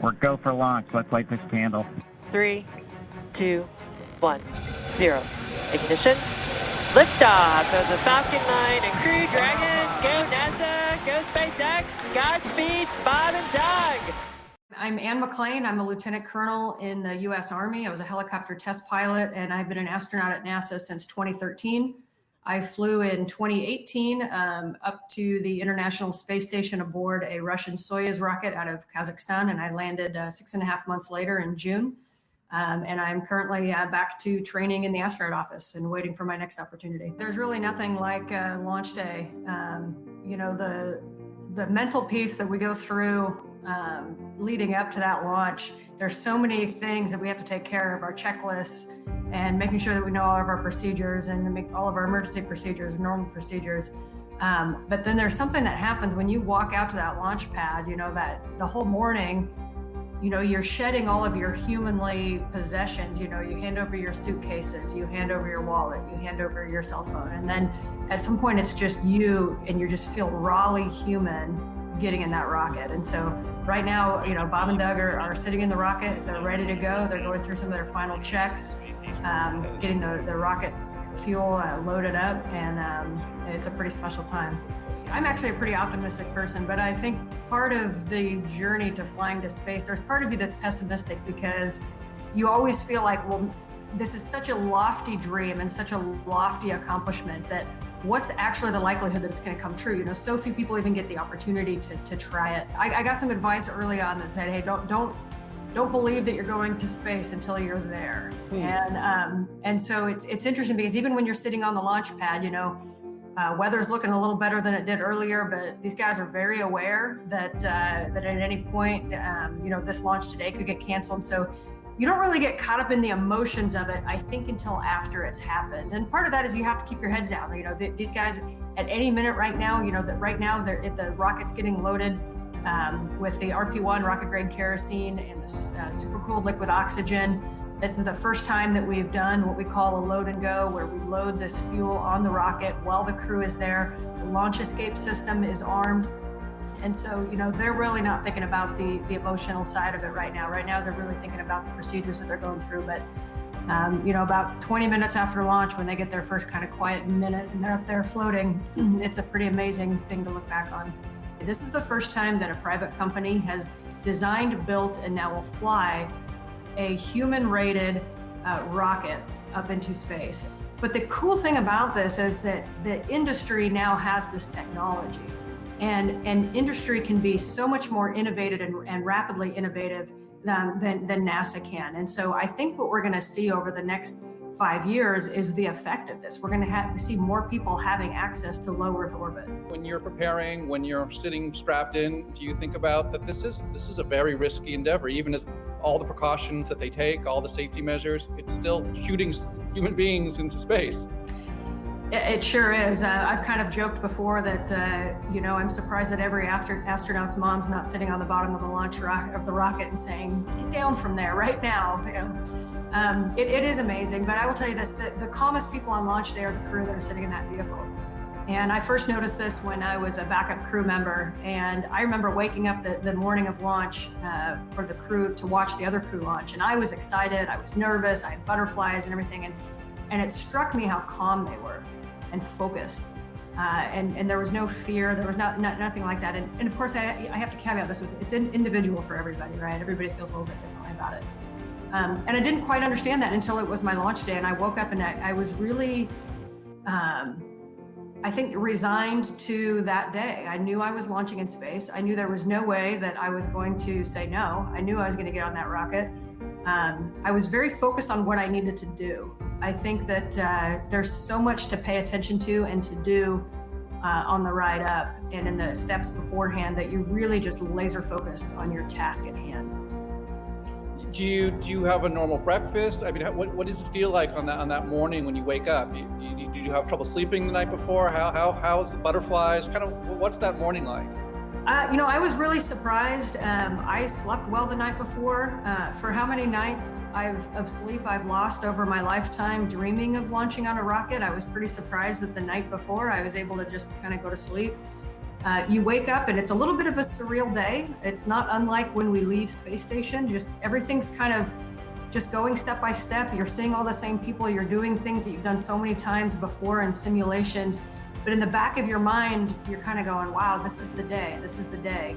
We're go for launch. Let's light this candle. 3, 2, 1, 0. Ignition. Liftoff of the Falcon 9 and Crew Dragon. Go NASA. Go SpaceX. Godspeed, Bob and Doug. I'm Anne McClain. I'm a lieutenant colonel in the U.S. Army. I was a helicopter test pilot, and I've been an astronaut at NASA since 2013. I flew in 2018 up to the International Space Station aboard a Russian Soyuz rocket out of Kazakhstan, and I landed 6.5 months later in June. And I'm currently back to training in the astronaut office and waiting for my next opportunity. There's really nothing like launch day. You know, the mental piece that we go through leading up to that launch, there's so many things that we have to take care of, our checklists, and making sure that we know all of our procedures and make all of our emergency procedures, normal procedures. But then there's something that happens when you walk out to that launch pad, you know, that the whole morning, you know, you're shedding all of your humanly possessions. You know, you hand over your suitcases, you hand over your wallet, you hand over your cell phone. And then at some point it's just you, and you just feel rawly human getting in that rocket. And so right now, you know, Bob and Doug are sitting in the rocket. They're ready to go. They're going through some of their final checks, getting the rocket fuel loaded up, and it's a pretty special time. I'm actually a pretty optimistic person, but I think part of the journey to flying to space, there's part of you that's pessimistic because you always feel like, well, this is such a lofty dream and such a lofty accomplishment that what's actually the likelihood that it's going to come true? You know, so few people even get the opportunity to try it. I got some advice early on that said, hey, don't believe that you're going to space until you're there. And so it's interesting because even when you're sitting on the launch pad, you know, weather's looking a little better than it did earlier, but these guys are very aware that at any point, you know, this launch today could get canceled. So you don't really get caught up in the emotions of it, I think, until after it's happened. And part of that is you have to keep your heads down. You know, these guys at any minute right now, you know, that right now the rocket's getting loaded with the RP1 rocket grade kerosene and the super cooled liquid oxygen. This is the first time that we've done what we call a load and go, where we load this fuel on the rocket while the crew is there. The launch escape system is armed. And so, you know, they're really not thinking about the emotional side of it right now. Right now, they're really thinking about the procedures that they're going through. But, you know, about 20 minutes after launch, when they get their first kind of quiet minute and they're up there floating, it's a pretty amazing thing to look back on. This is the first time that a private company has designed, built, and now will fly a human-rated rocket up into space. But the cool thing about this is that the industry now has this technology, and industry can be so much more innovative and rapidly innovative than NASA can. And so I think what we're going to see over the next 5 years is the effect of this. We're going to see more people having access to low Earth orbit. When you're preparing, when you're sitting strapped in, do you think about that this is a very risky endeavor, even as all the precautions that they take, all the safety measures, it's still shooting human beings into space? It sure is. I've kind of joked before that, you know, I'm surprised that every astronaut's mom's not sitting on the bottom of the launch of the rocket and saying, get down from there right now. You know, it is amazing, but I will tell you this, the calmest people on launch day are the crew that are sitting in that vehicle. And I first noticed this when I was a backup crew member. And I remember waking up the morning of launch for the crew to watch the other crew launch. And I was excited, I was nervous, I had butterflies and everything. And it struck me how calm they were and focused. And there was no fear, there was nothing like that. And of course, I have to caveat this with, it's individual for everybody, right? Everybody feels a little bit differently about it. And I didn't quite understand that until it was my launch day. And I woke up and I was really, I think, resigned to that day. I knew I was launching in space. I knew there was no way that I was going to say no. I knew I was going to get on that rocket. I was very focused on what I needed to do. I think that there's so much to pay attention to and to do on the ride up and in the steps beforehand that you're really just laser focused on your task at hand. Do you have a normal breakfast? I mean, what does it feel like on that morning when you wake up? Do you have trouble sleeping the night before? How's the butterflies? Kind of, what's that morning like? You know, I was really surprised. I slept well the night before. For how many nights of sleep I've lost over my lifetime dreaming of launching on a rocket, I was pretty surprised that the night before I was able to just kind of go to sleep. You wake up and it's a little bit of a surreal day. It's not unlike when we leave space station. Just everything's kind of just going step by step. You're seeing all the same people. You're doing things that you've done so many times before in simulations. But in the back of your mind, you're kind of going, wow, this is the day. This is the day.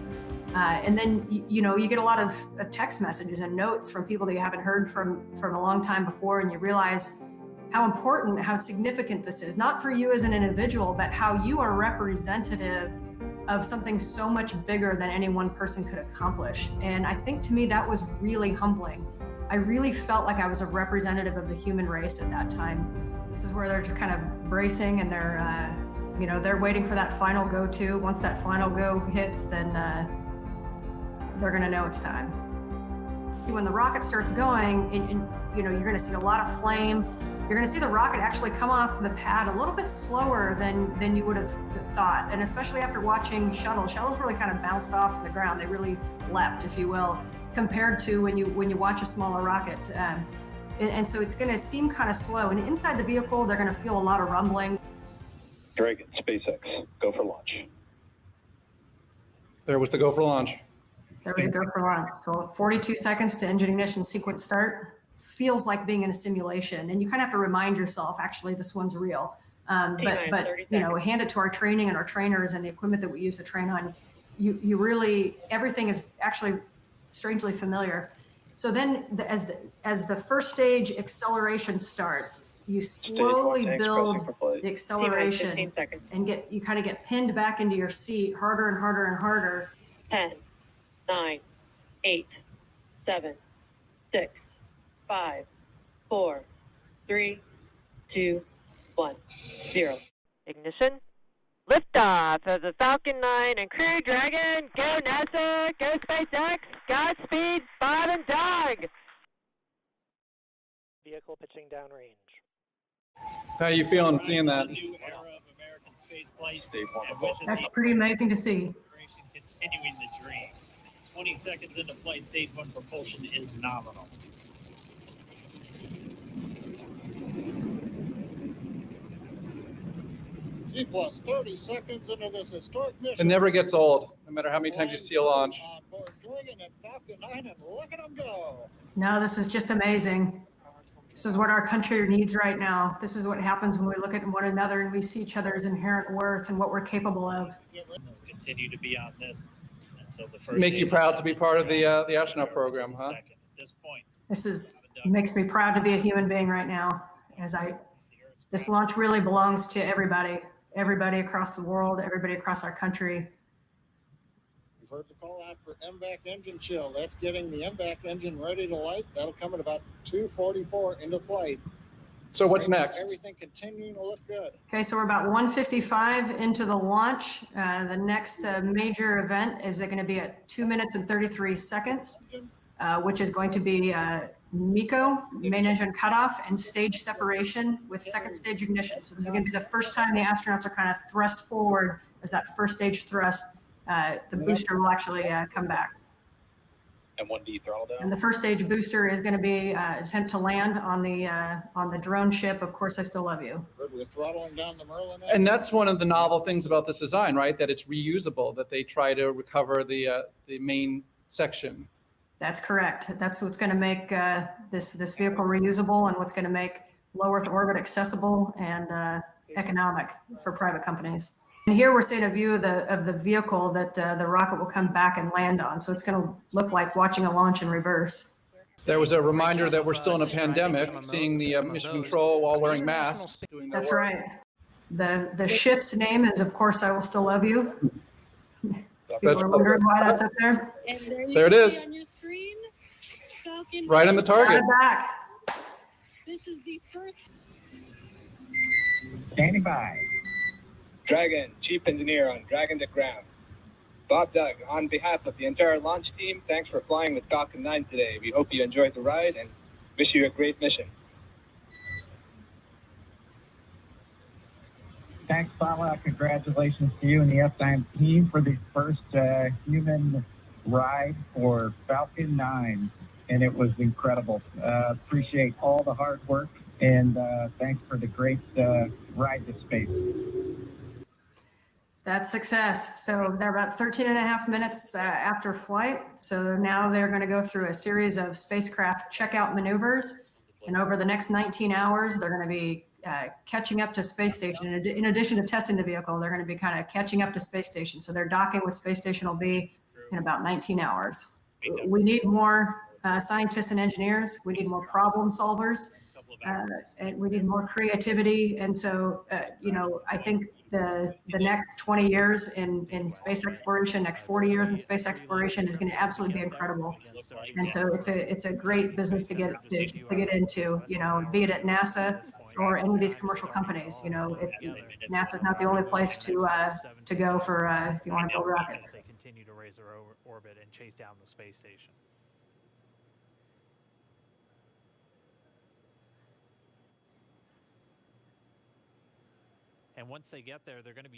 And then, you get a lot of text messages and notes from people that you haven't heard from a long time before. And you realize how important, how significant this is, not for you as an individual, but how you are representative of something so much bigger than any one person could accomplish. And I think to me, that was really humbling. I really felt like I was a representative of the human race at that time. This is where they're just kind of bracing and they're waiting for that final go-to. Once that final go hits, then they're gonna know it's time. When the rocket starts going, you're gonna see a lot of flame. You're gonna see the rocket actually come off the pad a little bit slower than you would have thought. And especially after watching shuttles really kind of bounced off the ground. They really leapt, if you will, compared to when you watch a smaller rocket. And so it's gonna seem kind of slow. And inside the vehicle, they're gonna feel a lot of rumbling. Dragon, SpaceX, go for launch. There was the go for launch. There was a go for launch. So 42 seconds to engine ignition sequence start. Feels like being in a simulation, and you kind of have to remind yourself, actually, this one's real. But hand it to our training and our trainers and the equipment that we use to train on. You really, everything is actually strangely familiar. So then, as the first stage acceleration starts, you slowly build the acceleration and you kind of get pinned back into your seat harder and harder and harder. 10, 9, 8, 7, 6, 5, 4, 3, 2, 1, 0. Ignition. Liftoff of the Falcon 9 and Crew Dragon. Go NASA. Go SpaceX. Godspeed, Bob and Doug. Vehicle pitching downrange. How are you feeling seeing that? That's pretty amazing to see. Continuing the dream. 20 seconds into flight, stage 1 propulsion is nominal. G plus 30 seconds into this historic mission. It never gets old, no matter how many times you see a launch. On board Dragon and Falcon 9, and look at them go. No, this is just amazing. This is what our country needs right now. This is what happens when we look at one another and we see each other's inherent worth and what we're capable of. We'll continue to be on this until the first. Make you proud to be part of the astronaut program, huh? At this point, Makes me proud to be a human being right now. This launch really belongs to everybody across the world, everybody across our country. You've heard the call out for MVAC engine chill. That's getting the MVAC engine ready to light. That'll come at about 2:44 into flight. So what's next? Everything continuing to look good. Okay, so we're about 1:55 into the launch. The next major event is going to be at 2 minutes and 33 seconds, which is going to be MECO, main engine cutoff, and stage separation with second stage ignition. So this is going to be the first time the astronauts are kind of thrust forward as that first stage thrust. The booster will actually come back. And 1D throttle down. And the first stage booster is going to be attempt to land on the drone ship. Of course, I still love you. We're throttling down the Merlin. And that's one of the novel things about this design, right? That it's reusable, that they try to recover the main section. That's correct. That's what's going to make this vehicle reusable and what's going to make low Earth orbit accessible and economic for private companies. And here we're seeing a view of the vehicle that the rocket will come back and land on. So it's going to look like watching a launch in reverse. There was a reminder that we're still in a pandemic, seeing the mission control while wearing masks. That's right. The ship's name is, of course, I Will Still Love You. People are wondering why that's up there. And there it is. On your screen, Falcon Right on the target. Back. This is the first. Standing by. Dragon, Chief Engineer on Dragon to Ground. Bob Doug, on behalf of the entire launch team, thanks for flying with Falcon 9 today. We hope you enjoyed the ride and wish you a great mission. Thanks, Paula. Congratulations to you and the F9 team for the first human ride for Falcon 9. And it was incredible. Appreciate all the hard work and thanks for the great ride to space. That's success. So they're about 13 and a half minutes after flight. So now they're going to go through a series of spacecraft checkout maneuvers. And over the next 19 hours, they're going to be catching up to space station. In addition to testing the vehicle, they're going to be kind of catching up to space station. So their docking with space station will be in about 19 hours. We need more scientists and engineers. We need more problem solvers. And we need more creativity. And so, I think the next 20 years in space exploration, next 40 years in space exploration is going to absolutely be incredible. And so it's a great business to get into, be it at NASA or any of these commercial companies. NASA's not the only place to go for if you want to build rockets. They continue to raise their orbit and chase down the space station. And once they get there, they're going to be